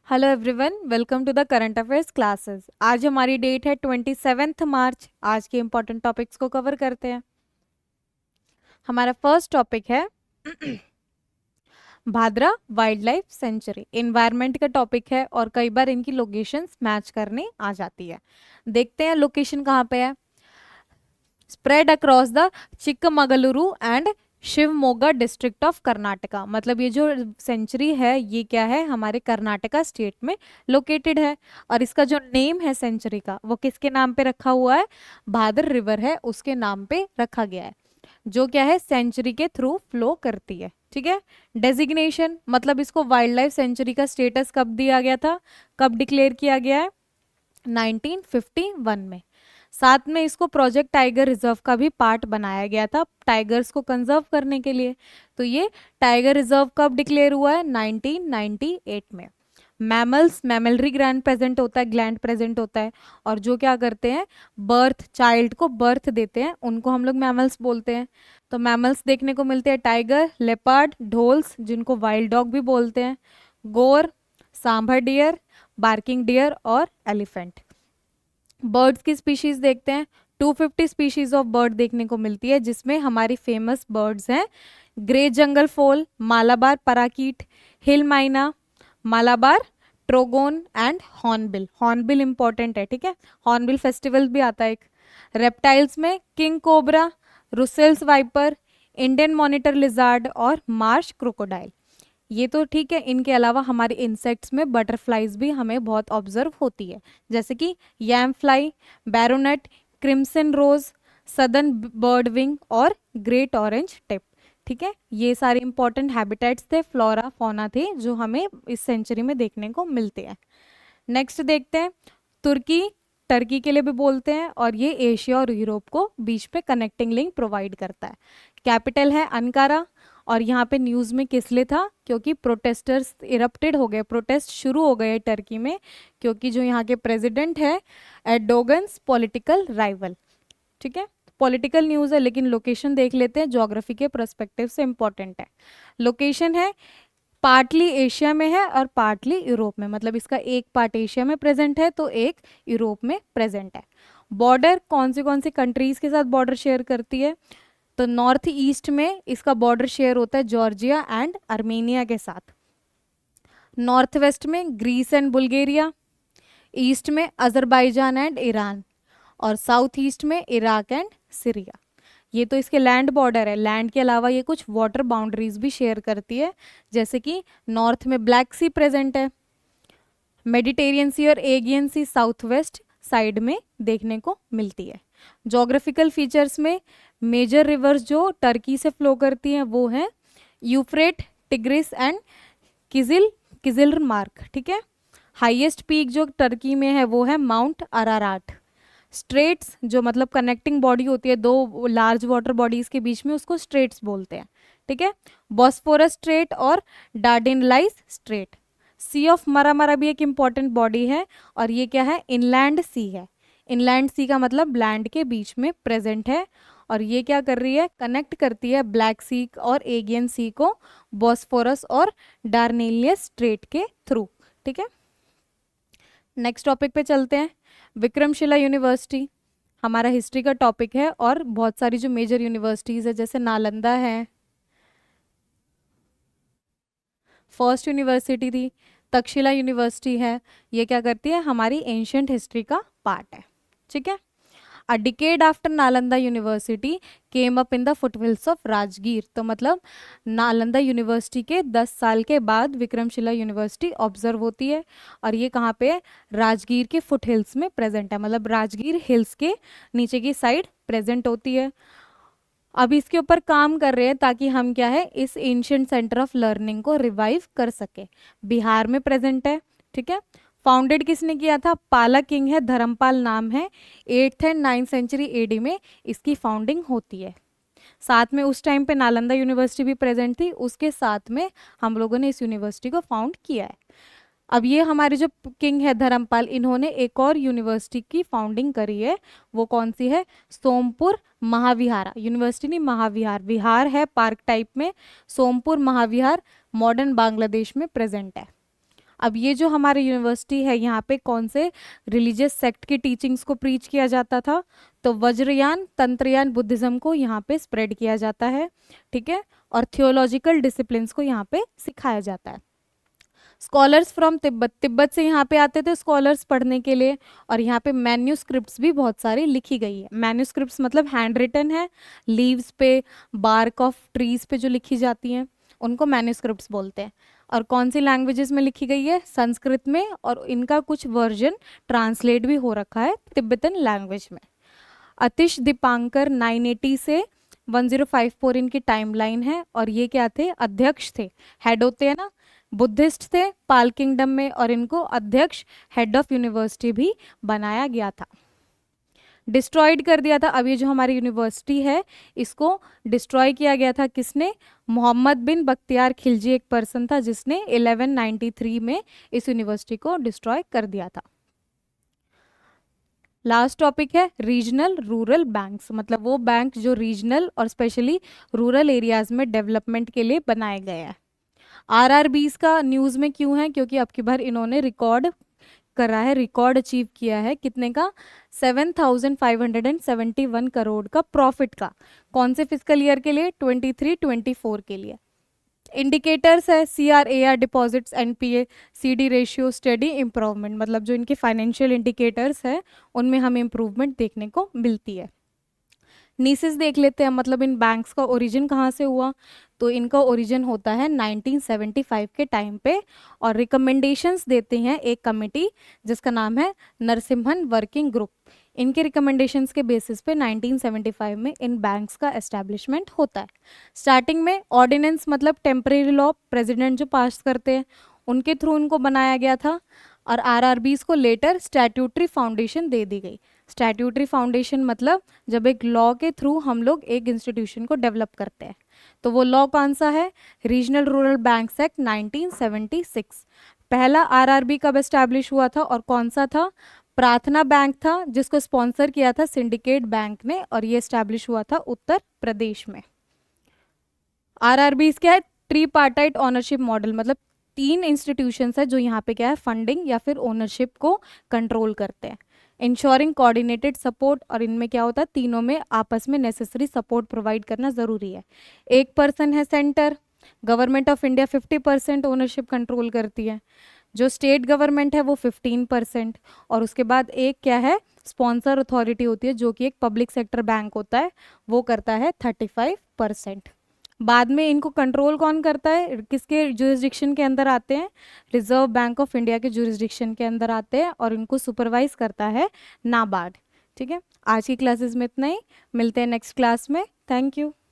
Hello everyone, welcome to the current affairs classes. आज हमारी date है 27 मार्च। आज के इम्पोर्टेंट टॉपिक्स को कवर करते हैं। हमारा फर्स्ट टॉपिक है Bhadra wild life sanctuary. Environment का टॉपिक है और कई बार इनकी लोकेशंस मैच करने आ जाती है। देखते हैं लोकेशन कहाँ पे है। Spread across the Chikkamagaluru and Shivamogga district of Karnataka. मतलब ये जो सेंचुरी है ये क्या है, हमारे कर्नाटका स्टेट में लोकेटेड है। और इसका जो नेम है सेंचुरी का वो किसके नाम पे रखा हुआ है? भादर रिवर है उसके नाम पे रखा गया है, जो क्या है सेंचुरी के थ्रू फ्लो करती है। ठीक है। डेजिग्नेशन मतलब इसको वाइल्ड लाइफ सेंचुरी का स्टेटस कब दिया गया था, कब डिक्लेयर किया गया है? 1951 में। साथ में इसको प्रोजेक्ट टाइगर रिजर्व का भी पार्ट बनाया गया था टाइगर्स को कंजर्व करने के लिए। तो ये टाइगर रिजर्व कब डिक्लेयर हुआ है? 1998 में। मैमल्स, मैमलरी ग्लैंड प्रेजेंट होता है, ग्लैंड प्रेजेंट होता है। और जो क्या करते हैं, बर्थ, चाइल्ड को बर्थ देते हैं, उनको हम लोग मैमल्स बोलते हैं। तो मैमल्स देखने को मिलते हैं टाइगर, लेपर्ड, ढोल्स जिनको वाइल्ड डॉग भी बोलते हैं, गोर, सांभर डियर, बार्किंग डियर और एलिफेंट। बर्ड्स की स्पीशीज देखते हैं। 250 स्पीशीज ऑफ बर्ड देखने को मिलती है, जिसमें हमारी फेमस बर्ड्स हैं grey jungle fowl, Malabar parakeet, hill myna, Malabar trogon and hornbill. Hornbill important है, ठीक है, हॉर्नबिल फेस्टिवल भी आता है एक। रेप्टाइल्स में king cobra, Russell's viper, Indian monitor lizard और मार्श क्रोकोडाइल। ये तो ठीक है। इनके अलावा हमारे इंसेक्ट्स में बटरफ्लाइज भी हमें बहुत ऑब्जर्व होती है, जैसे कि यैम फ्लाई, बैरोनेट, क्रिम्सन रोज, सदर्न बर्ड विंग और ग्रेट ऑरेंज टिप। ठीक है, ये सारे इंपॉर्टेंट हैबिटेट्स थे, फ्लोरा फौना थे जो हमें इस सेंचुरी में देखने को मिलते हैं। नेक्स्ट देखते हैं। तुर्की, टर्की के लिए भी बोलते हैं, और ये एशिया और यूरोप को बीच पे कनेक्टिंग लिंक प्रोवाइड करता है। कैपिटल है अंकारा। और यहाँ पे न्यूज़ में किस लिए था? क्योंकि प्रोटेस्टर्स इरप्टेड हो गए, प्रोटेस्ट शुरू हो गए टर्की में, क्योंकि जो यहाँ के प्रेसिडेंट है एर्डोगन्स पॉलिटिकल राइवल। ठीक है, पॉलिटिकल न्यूज़ है, लेकिन लोकेशन देख लेते हैं, ज्योग्राफी के पर्सपेक्टिव से इंपॉर्टेंट है। लोकेशन है पार्टली एशिया में है और पार्टली यूरोप में, मतलब इसका एक पार्ट एशिया में प्रेजेंट है तो एक यूरोप में प्रेजेंट है। बॉर्डर कौन सी कंट्रीज के साथ बॉर्डर शेयर करती है? तो नॉर्थ ईस्ट में इसका बॉर्डर शेयर होता है जॉर्जिया एंड आर्मेनिया के साथ। नॉर्थ वेस्ट में ग्रीस एंड बुल्गारिया, ईस्ट में अजरबैजान एंड ईरान, और साउथ ईस्ट में इराक एंड सीरिया। ये तो इसके लैंड बॉर्डर है। लैंड के अलावा ये कुछ वाटर बाउंड्रीज भी शेयर करती है, जैसे कि नॉर्थ में ब्लैक सी प्रेजेंट है, मेडिटेरियन सी और एगियन सी साउथ वेस्ट साइड में देखने को मिलती है। जोग्राफिकल फीचर्स में मेजर रिवर्स जो टर्की से फ्लो करती हैं वो हैं यूफ्रेट, टिग्रिस एंड किजिल मार्क। ठीक है। हाईएस्ट पीक जो टर्की में है वो है माउंट अराराट। स्ट्रेट्स जो मतलब कनेक्टिंग बॉडी होती है दो लार्ज वाटर बॉडीज के बीच में, उसको स्ट्रेट्स बोलते हैं। ठीक है। बॉस्फोरस स्ट्रेट और डार्डेनलाइस स्ट्रेट। सी ऑफ मरामारा भी एक इंपॉर्टेंट बॉडी है, और ये क्या है? इनलैंड सी है। इनलैंड सी का मतलब लैंड के बीच में प्रेजेंट है, और ये क्या कर रही है? कनेक्ट करती है ब्लैक सी और एगियन सी को बॉस्फोरस और डार्नेलियस स्ट्रेट के थ्रू। ठीक है। नेक्स्ट टॉपिक पे चलते हैं। विक्रमशिला यूनिवर्सिटी हमारा हिस्ट्री का टॉपिक है, और बहुत सारी जो मेजर यूनिवर्सिटीज़ है जैसे नालंदा है, फर्स्ट यूनिवर्सिटी थी, तक्षशिला यूनिवर्सिटी है, ये क्या करती है? हमारी एंशंट हिस्ट्री का पार्ट है। ठीक है। अ decade after Nalanda university came up in the foothills of Rajgir. तो मतलब नालंदा यूनिवर्सिटी के 10 साल के बाद विक्रमशिला यूनिवर्सिटी ऑब्जर्व होती है, और ये कहाँ पे है? राजगीर के फुटहिल्स में प्रेजेंट है, मतलब राजगीर हिल्स के नीचे की साइड प्रेजेंट होती है। अब इसके ऊपर काम कर रहे हैं ताकि हम क्या है, इस एंशियंट सेंटर ऑफ लर्निंग को रिवाइव कर सके। बिहार में प्रेजेंट है। ठीक है। फाउंडेड किसने किया था? पाला किंग है, धर्मपाल नाम है। 8th and 9th century AD में इसकी फाउंडिंग होती है। साथ में उस टाइम पे नालंदा यूनिवर्सिटी भी प्रेजेंट थी, उसके साथ में हम लोगों ने इस यूनिवर्सिटी को फाउंड किया है। अब ये हमारे जो किंग है धर्मपाल, इन्होंने एक और यूनिवर्सिटी की फाउंडिंग करी है। वो कौन सी है? सोमपुर महाविहार यूनिवर्सिटी, नहीं महाविहार, विहार है पार्क टाइप में। सोमपुर महाविहार मॉडर्न बांग्लादेश में प्रेजेंट है। अब ये जो हमारे यूनिवर्सिटी है, यहाँ पे कौन से रिलीजियस सेक्ट की टीचिंग्स को प्रीच किया जाता था? तो वज्रयान तंत्रयान बुद्धिज्म को यहाँ पे स्प्रेड किया जाता है, ठीक है, और थियोलॉजिकल डिसिप्लिन्स को यहाँ पे सिखाया जाता है। स्कॉलर्स फ्रॉम तिब्बत, तिब्बत से यहाँ पे आते थे स्कॉलर्स पढ़ने के लिए, और यहाँ पे मैन्यूस्क्रिप्ट्स भी बहुत सारी लिखी गई है। मैन्यूस्क्रिप्ट्स मतलब हैंड रिटन है, लीव्स पे, बार्क ऑफ ट्रीज पे जो लिखी जाती हैं उनको मैन्यूस्क्रिप्ट्स बोलते हैं। और कौन सी लैंग्वेजेस में लिखी गई है? संस्कृत में, और इनका कुछ वर्जन ट्रांसलेट भी हो रखा है तिब्बतन लैंग्वेज में। अतिश दीपांकर 980 से 1054 इनकी टाइमलाइन है, और ये क्या थे? अध्यक्ष थे, हेड होते हैं ना, बुद्धिस्ट थे पाल किंगडम में, और इनको अध्यक्ष हेड ऑफ यूनिवर्सिटी भी बनाया गया था। डिस्ट्रॉयड कर दिया था। अब ये जो हमारी यूनिवर्सिटी है इसको डिस्ट्रॉय किया गया था, किसने? मोहम्मद बिन बख्तियार खिलजी एक पर्सन था जिसने 1193 में इस यूनिवर्सिटी को डिस्ट्रॉय कर दिया था। लास्ट टॉपिक है रीजनल रूरल बैंक्स, मतलब वो बैंक जो रीजनल और स्पेशली रूरल एरियाज में डेवलपमेंट के लिए बनाए गए हैं। आरआरबीज का न्यूज़ में क्यों है? क्योंकि अब की बार इन्होंने रिकॉर्ड करा है, रिकॉर्ड अचीव किया है, कितने का? 7,571 करोड़ का प्रॉफिट का। कौन से फिजिकल ईयर के लिए? 23-24 के लिए। इंडिकेटर्स है CRAR deposits, NPA, CD ratio, study improvement, मतलब जो इनके फाइनेंशियल इंडिकेटर्स है उनमें हमें इम्प्रूवमेंट देखने को मिलती है। नीसिस देख लेते हैं, मतलब इन बैंक्स का ओरिजिन कहाँ से हुआ? तो इनका ओरिजिन होता है 1975 के टाइम पे, और रिकमेंडेशंस देते हैं एक कमेटी जिसका नाम है नरसिम्हन वर्किंग ग्रुप। इनके रिकमेंडेशंस के बेसिस पे 1975 में इन बैंक्स का एस्टैब्लिशमेंट होता है। स्टार्टिंग में ऑर्डिनेंस मतलब टेम्परेरी लॉ, प्रेसिडेंट जो पास करते हैं उनके थ्रू इनको बनाया गया था, और आरआरबीज को लेटर स्टैट्यूटरी फाउंडेशन दे दी गई। स्टैट्यूटरी फाउंडेशन मतलब जब एक लॉ के थ्रू हम लोग एक इंस्टीट्यूशन को डेवलप करते हैं, तो वो लॉ कौन सा है? Regional rural banks act 1976। पहला आरआरबी कब एस्टैब्लिश हुआ था और कौन सा था? प्रार्थना बैंक था, जिसको स्पॉन्सर किया था सिंडिकेट बैंक ने, और ये एस्टैब्लिश हुआ था उत्तर प्रदेश में। आरआरबीज क्या है? ट्रीपार्टाइट ओनरशिप मॉडल, मतलब 3 इंस्टीट्यूशंस है जो यहाँ पे क्या है? फंडिंग या फिर ओनरशिप को कंट्रोल करते हैं। इंश्योरिंग कोऑर्डिनेटेड सपोर्ट, और इनमें क्या होता है? तीनों में आपस में नेसेसरी सपोर्ट प्रोवाइड करना ज़रूरी है। एक पर्सन है centre, government of India 50% ownership control करती है, जो स्टेट गवर्नमेंट है वो 15%, और उसके बाद एक क्या है? स्पॉन्सर अथॉरिटी होती है जो कि एक पब्लिक सेक्टर बैंक होता है, वो करता है 35%। बाद में इनको कंट्रोल कौन करता है? किसके जुरिस्डिक्शन के अंदर आते हैं? रिजर्व बैंक ऑफ इंडिया के जुरिस्डिक्शन के अंदर आते हैं, और इनको सुपरवाइज करता है नाबार्ड। ठीक है, आज की क्लासेस में इतना ही, मिलते हैं नेक्स्ट क्लास में। Thank you.